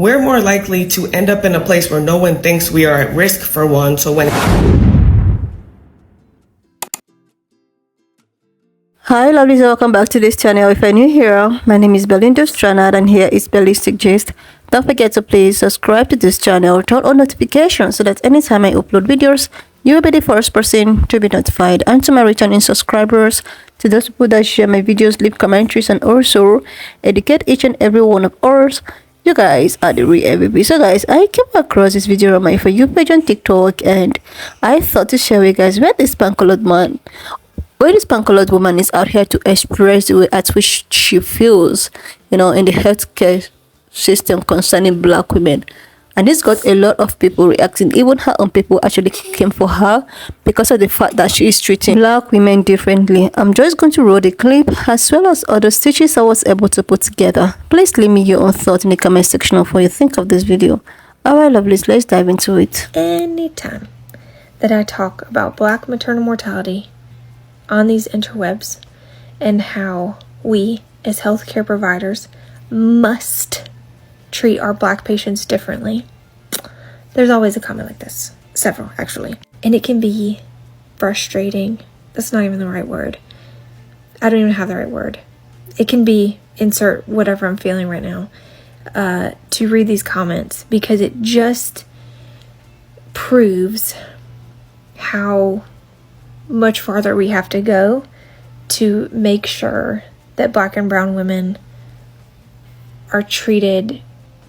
We're more likely to end up in a place where no one thinks we are at risk, for one. So when Hi lovelies, welcome back to this channel. If you're new here, my name is Belinda Stranad and here is Bellistic Gist. Don't forget to please subscribe to this channel, turn on notifications so that anytime I upload videos, you will be the first person to be notified. And to my returning subscribers, to those people that share my videos, leave commentaries, and also educate each and every one of us, you guys are the real MVP. So guys, I came across this video on my For You page on TikTok and I thought to share with you guys where this Pancolored man, where this Pancolored woman is out here to express the way at which she feels, in the healthcare system concerning black women. And this got a lot of people reacting. Even her own people actually came for her because of the fact that she is treating black women differently. I'm just going to roll the clip as well as other stitches I was able to put together. Please leave me your own thoughts in the comment section of what you think of this video. Alright lovelies, let's dive into it. Anytime that I talk about black maternal mortality on these interwebs and how we as healthcare providers must treat our black patients differently, there's always a comment like this. Several, actually. And it can be frustrating. That's not even the right word. I don't even have the right word. It can be, insert whatever I'm feeling right now, to read these comments, because it just proves how much farther we have to go to make sure that black and brown women are treated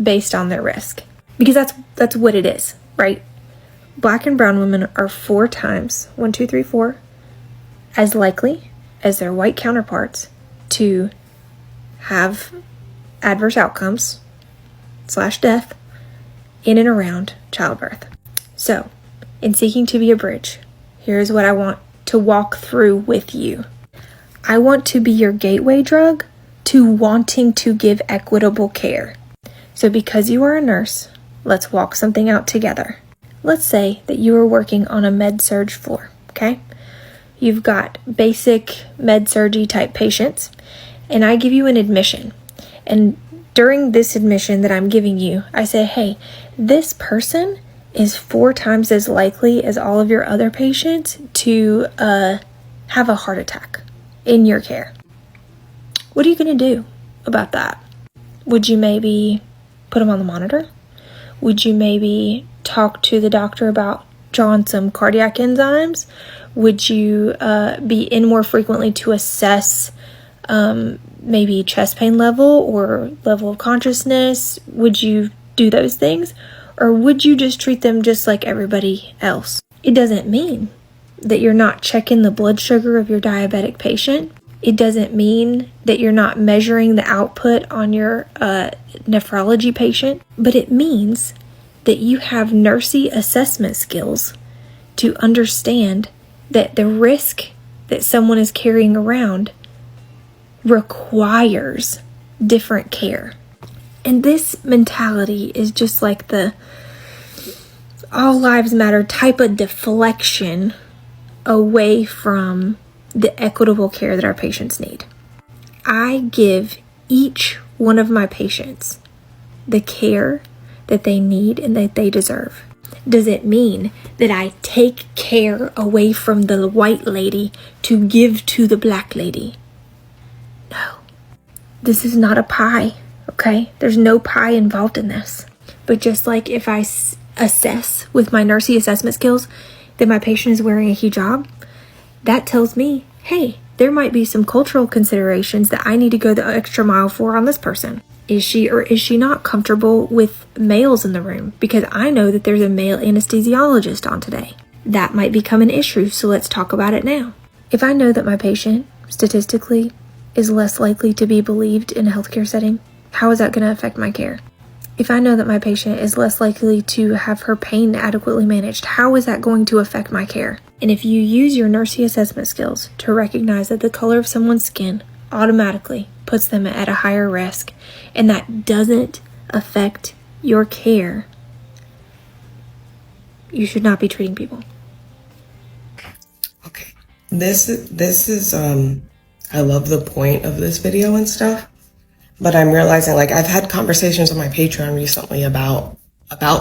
based on their risk. Because that's what it is, right? Black and brown women are 4 times, 1, 2, 3, 4, as likely as their white counterparts to have adverse outcomes / death in and around childbirth. So, in seeking to be a bridge, here's what I want to walk through with you. I want to be your gateway drug to wanting to give equitable care. So because you are a nurse, let's walk something out together. Let's say that you are working on a med-surg floor, okay? You've got basic med-surgy type patients, and I give you an admission. And during this admission that I'm giving you, I say, hey, this person is 4 times as likely as all of your other patients to have a heart attack in your care. What are you going to do about that? Would you maybe put them on the monitor? Would you maybe talk to the doctor about drawing some cardiac enzymes? Would you be in more frequently to assess maybe chest pain level or level of consciousness? Would you do those things? Or would you just treat them just like everybody else? It doesn't mean that you're not checking the blood sugar of your diabetic patient. It doesn't mean that you're not measuring the output on your nephrology patient, but it means that you have nursey assessment skills to understand that the risk that someone is carrying around requires different care. And this mentality is just like the all lives matter type of deflection away from the equitable care that our patients need. I give each one of my patients the care that they need and that they deserve. Does it mean that I take care away from the white lady to give to the black lady? No. This is not a pie, okay? There's no pie involved in this. But just like if I assess with my nursing assessment skills that my patient is wearing a hijab, that tells me, hey, there might be some cultural considerations that I need to go the extra mile for on this person. Is she or is she not comfortable with males in the room? Because I know that there's a male anesthesiologist on today. That might become an issue, so let's talk about it now. If I know that my patient, statistically, is less likely to be believed in a healthcare setting, how is that going to affect my care? If I know that my patient is less likely to have her pain adequately managed, how is that going to affect my care? And if you use your nursing assessment skills to recognize that the color of someone's skin automatically puts them at a higher risk, and that doesn't affect your care, you should not be treating people. okay, this is I love the point of this video and stuff, But I'm realizing, like, I've had conversations on my Patreon recently about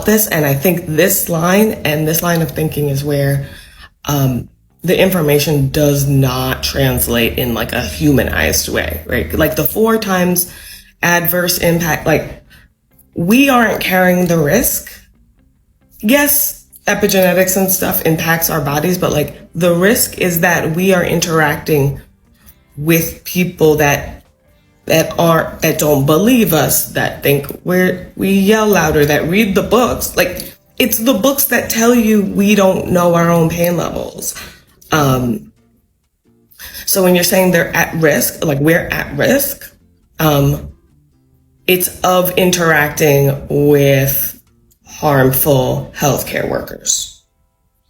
this, and I think this line and this line of thinking is where the information does not translate in like a humanized way, right? Like the 4 times adverse impact, like we aren't carrying the risk. Yes, epigenetics and stuff impacts our bodies, but like the risk is that we are interacting with people that don't believe us, that think we yell louder, that read the books. Like it's the books that tell you we don't know our own pain levels. So when you're saying they're at risk, like we're at risk, it's of interacting with harmful healthcare workers.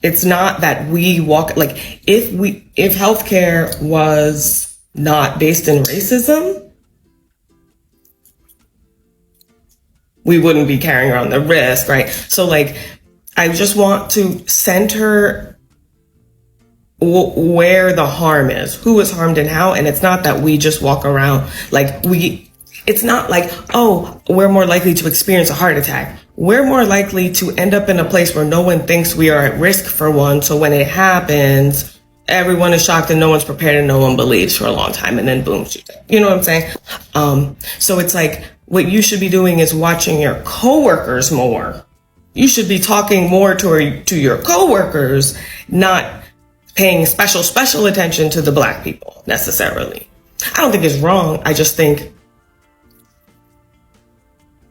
It's not that we walk, like if healthcare was not based in racism, we wouldn't be carrying around the risk, right? So like, I just want to center where the harm is, who is harmed and how. And it's not that we just walk around like it's not like, oh, we're more likely to experience a heart attack. We're more likely to end up in a place where no one thinks we are at risk for one. So when it happens, everyone is shocked and no one's prepared and no one believes for a long time. And then boom, you know what I'm saying? So it's like, what you should be doing is watching your coworkers more. You should be talking more to your coworkers, not paying special attention to the Black people necessarily. I don't think it's wrong. I just think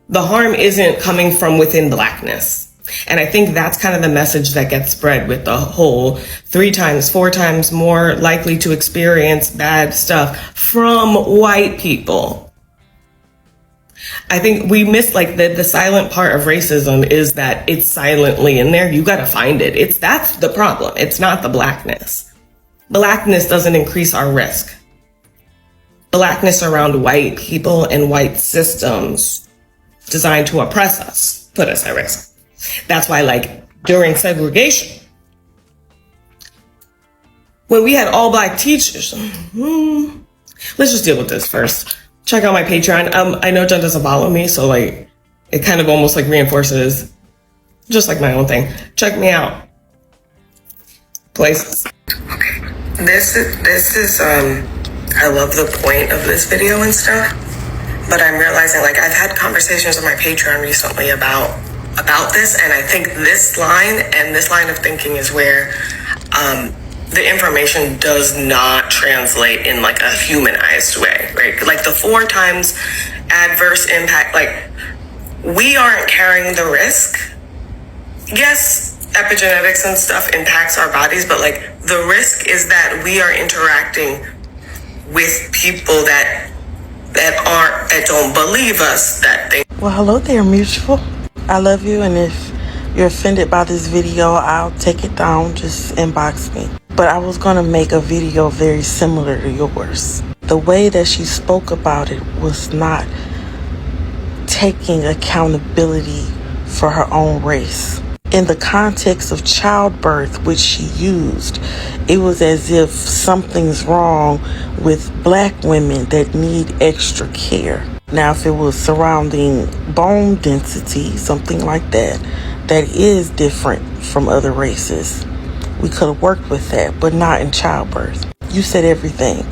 the harm isn't coming from within Blackness. And I think that's kind of the message that gets spread with the whole 3 times, 4 times more likely to experience bad stuff from white people. I think we miss like the silent part of racism is that it's silently in there. You got to find it. That's the problem. It's not the Blackness. Blackness doesn't increase our risk. Blackness around white people and white systems designed to oppress us, put us at risk. That's why, like, during segregation, when we had all Black teachers, let's just deal with this first. Check out my Patreon. I know Jen doesn't follow me, so like, it kind of almost like reinforces just like my own thing. Check me out. Places. Okay. This is, I love the point of this video and stuff, but I'm realizing, like, I've had conversations on my Patreon recently about this, and I think this line and this line of thinking is where the information does not translate in like a humanized way, right? Like the 4 times adverse impact, like we aren't carrying the risk. Yes, epigenetics and stuff impacts our bodies, but like the risk is that we are interacting with people that don't believe us, that they. Well, hello there, Mutual. I love you, and if you're offended by this video, I'll take it down. Just inbox me. But I was going to make a video very similar to yours. The way that she spoke about it was not taking accountability for her own race. In the context of childbirth, which she used, it was as if something's wrong with Black women that need extra care. Now, if it was surrounding bone density, something like that, that is different from other races. We could have worked with that, but not in childbirth. You said everything.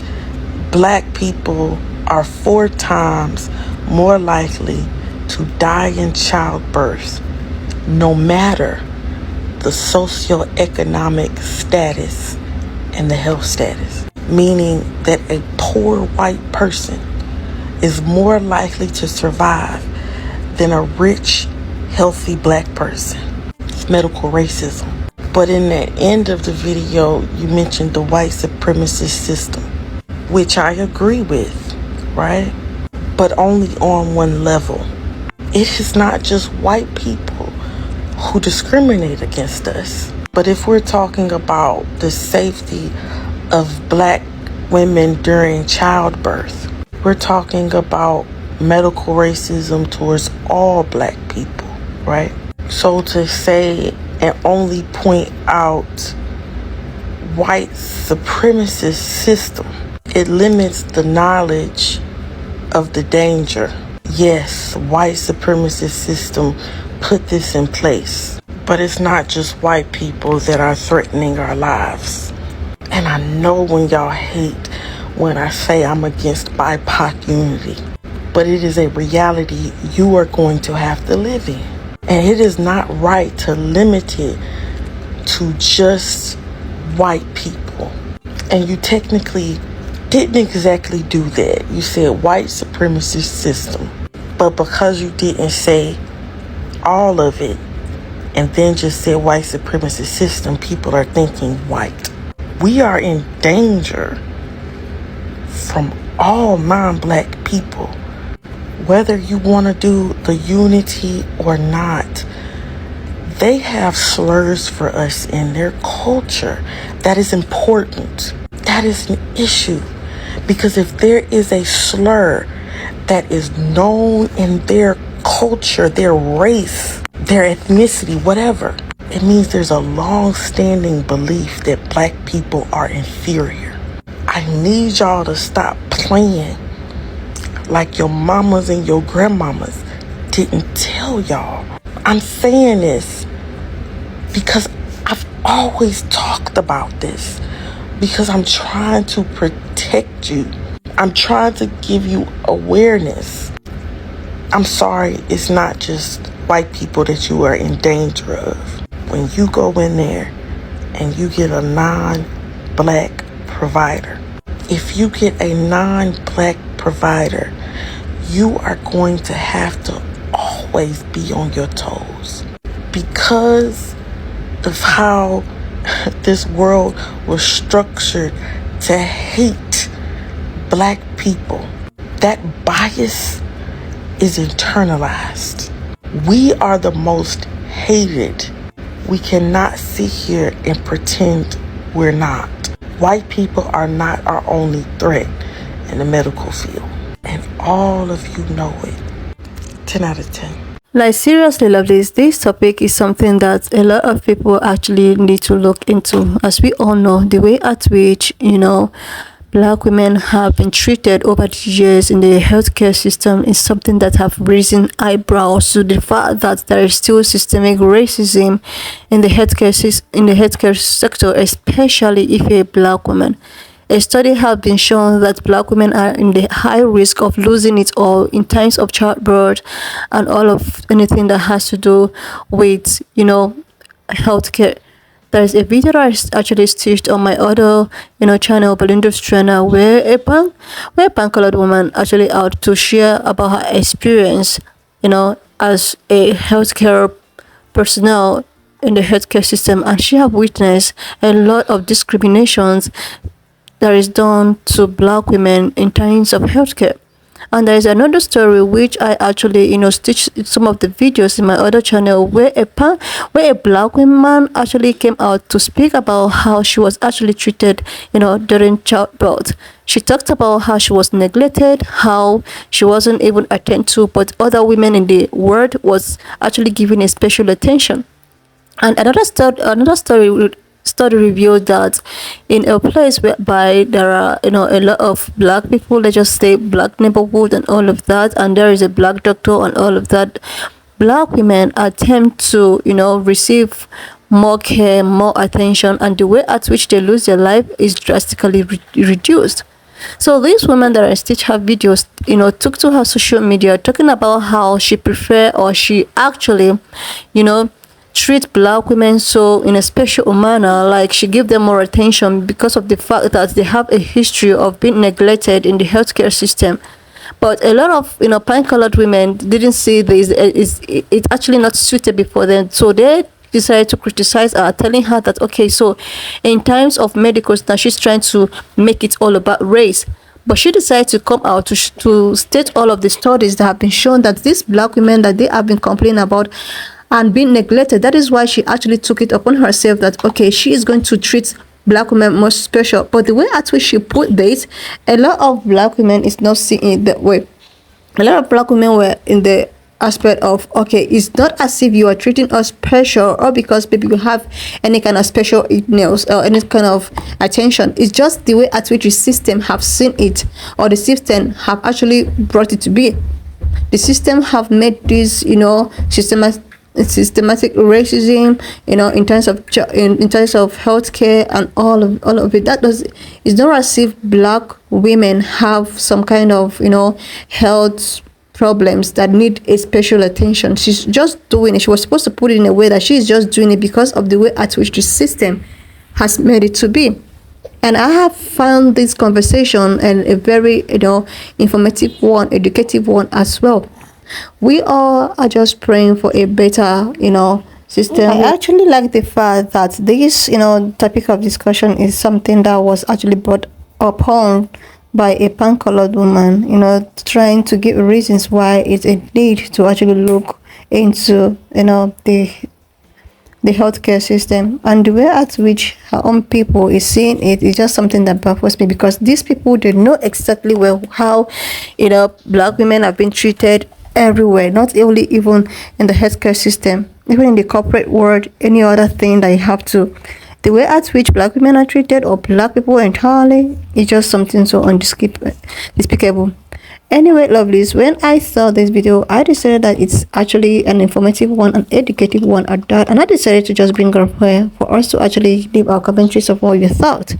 Black people are 4 times more likely to die in childbirth, no matter the socioeconomic status and the health status. Meaning that a poor white person is more likely to survive than a rich, healthy Black person. It's medical racism. But in the end of the video, you mentioned the white supremacist system, which I agree with, right? But only on one level. It is not just white people who discriminate against us. But if we're talking about the safety of Black women during childbirth, we're talking about medical racism towards all Black people, right? So to say and only point out white supremacist system, it limits the knowledge of the danger. Yes, white supremacist system put this in place, but it's not just white people that are threatening our lives. And I know when y'all hate when I say I'm against BIPOC unity, but it is a reality you are going to have to live in. And it is not right to limit it to just white people. And you technically didn't exactly do that. You said white supremacist system. But because you didn't say all of it and then just said white supremacist system, people are thinking white. We are in danger from all non-black people. Whether you want to do the unity or not, they have slurs for us in their culture. That is important. That is an issue. Because if there is a slur that is known in their culture, their race, their ethnicity, whatever, it means there's a long-standing belief that black people are inferior. I need y'all to stop playing like your mamas and your grandmamas didn't tell y'all. I'm saying this because I've always talked about this, because I'm trying to protect you. I'm trying to give you awareness. I'm sorry, it's not just white people that you are in danger of. When you go in there and you get a non-black provider, if you get a non-black provider, you are going to have to always be on your toes because of how this world was structured to hate black people. That bias is internalized. We are the most hated. We cannot sit here and pretend we're not. White people are not our only threat in the medical field. And all of you know it. 10 out of 10. Like, seriously, lovelies, this topic is something that a lot of people actually need to look into. As we all know, the way at which, black women have been treated over the years in the healthcare system is something that have risen eyebrows to the fact that there is still systemic racism in the healthcare sector, especially if you're a black woman. A study has been shown that black women are in the high risk of losing it all in times of childbirth and all of anything that has to do with, healthcare. There is a video that I actually stitched on my other, channel, Belinda's Channel, where a pan-colored woman actually out to share about her experience, as a healthcare personnel in the healthcare system, and she have witnessed a lot of discriminations that is done to black women in terms of healthcare. And there is another story which I actually stitched some of the videos in my other channel where a black woman actually came out to speak about how she was actually treated during childbirth. She talked about how she was neglected, how she wasn't even attended to, but other women in the world was actually given a special attention. And another study revealed that in a place whereby there are a lot of black people, let's just say black neighborhood and all of that, and there is a black doctor and all of that, black women attempt to receive more care, more attention, and the way at which they lose their life is drastically reduced. So these women that I stitch her videos took to her social media talking about how she prefer, or she actually treat black women so in a special manner, like she give them more attention because of the fact that they have a history of being neglected in the healthcare system. But a lot of pan-colored women didn't see this. It's actually not suitable for them, so they decided to criticize her, telling her that okay, so in times of medicals now she's trying to make it all about race. But she decided to come out to state all of the studies that have been shown that these black women that they have been complaining about and being neglected, that is why she actually took it upon herself that okay, she is going to treat black women more special. But the way at which she put this, a lot of black women is not seeing it that way. A lot of black women were in the aspect of, okay, it's not as if you are treating us special or because maybe you have any kind of special needs or any kind of attention. It's just the way at which the system have seen it, or the system have actually brought it to be. The system have made this, systematic racism, in terms of healthcare and all of it. It's not as if black women have some kind of health problems that need a special attention. She's just doing it. She was supposed to put it in a way that she's just doing it because of the way at which the system has made it to be. And I have found this conversation and a very informative one, educative one as well. We all are just praying for a better system. I actually like the fact that this topic of discussion is something that was actually brought upon by a pan-colored woman, trying to give reasons why it's a need to actually look into the healthcare system, and the way at which her own people is seeing it is just something that baffles me, because these people, they know exactly well how black women have been treated everywhere, not only even in the healthcare system, even in the corporate world, any other thing that you have to. The way at which black women are treated, or black people entirely, is just something so despicable. Anyway, lovelies, when I saw this video, I decided that it's actually an informative one, an educative one at that, and I decided to just bring her here for us to actually leave our commentaries of what you thought.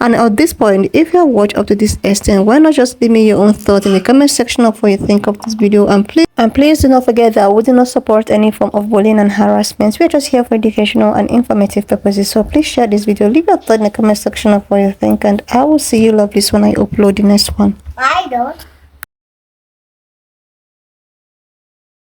And at this point, if you have watched up to this extent, why not just leave me your own thoughts in the comment section of what you think of this video. And please do not forget that we do not support any form of bullying and harassment. We are just here for educational and informative purposes. So please share this video, leave your thought in the comment section of what you think, and I will see you lovelies when I upload the next one. I don't.